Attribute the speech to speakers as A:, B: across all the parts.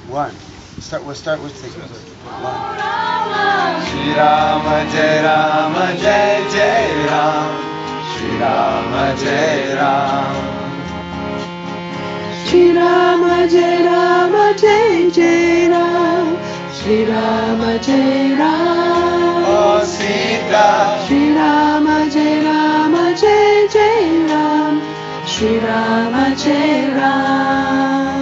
A: One. We'll start with sequence. One.
B: Shri Rama Jai Rama Jai Jai Ram. Shri Rama Jai Ram.
C: Shri Rama Jai Rama Jai Jai Ram. Shri Rama Jai Ram.
B: Oh Sita.
C: Shri Rama Jai Rama Jai Jai Ram. Shri Rama Jai Ram.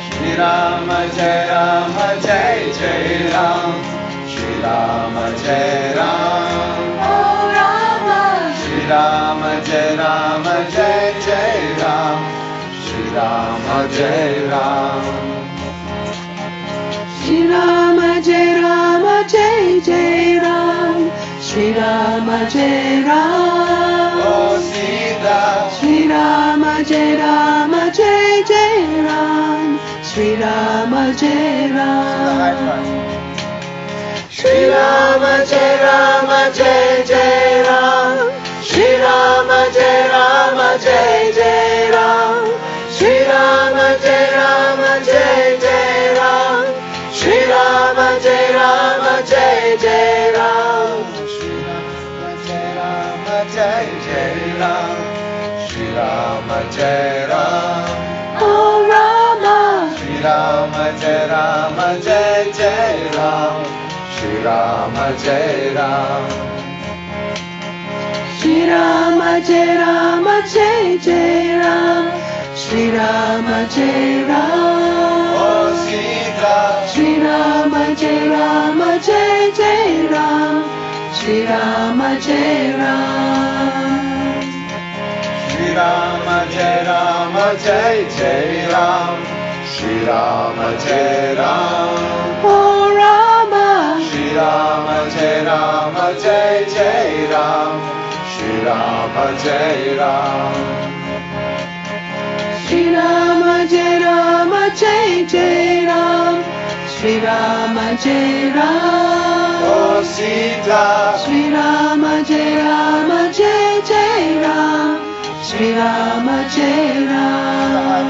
B: Shri Rama Jai Rama Jai Jai Ram. Shri Rama Jai Ram.
C: Oh Rama.
B: Shri Rama Jai Rama Jai Jai Ram. Shri Rama Jai Ram.
C: Shri Rama Jai Rama Jai Jai Ram. Shri Rama Jai Ram.
B: Oh Sita.
C: Shri Rama Jai Rama Jai Jai Ram. Shri Rama Jai Ram.
B: Shri Rama Jai Rama Jai Jai Ram. Shri Rama Jai Rama Jai Jai Ram. Shri Rama Jai Rama Jai Jai Ram. Shri Rama Jai Rama Jai Jai Ram. Shri Rama Jai Rama Jai Jai Ram. Shri Rama Jai Ram.
C: Oh Rama.
B: Shri Rama Jai Rama Jai Jai Ram. Shri Rama Jai Ram.
C: Shri Rama Jai Rama Jai Jai Ram. Shri Rama Jai Ram.
B: Oh Sita.
C: Shri Rama Jai Rama Jai Jai Ram. Shri Rama Jai Ram.
B: Shri Rama Jai Rama Jai Jai Ram. Shri Rama Jai Ram.
C: Oh Rama.
B: Shri Rama Jai Rama Jai Jai Ram. Shri Rama Jai Ram.
C: Shri Rama Jai Rama Jai Jai Ram. Shri Rama Jai Ram.
B: Oh Sita.
C: Shri Rama Jai Rama Jai Jai Ram. Shri Rama Jai Ram.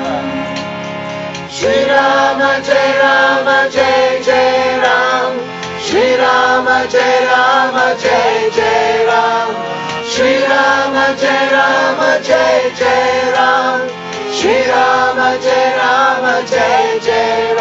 B: Shri Rama Jai Rama Jai Jai Ram. Shri Rama Jai Rama Jai Jai Ram. Shri Rama Jai Rama Jai Jai Ram. Shri Rama Jai Rama Jai Jai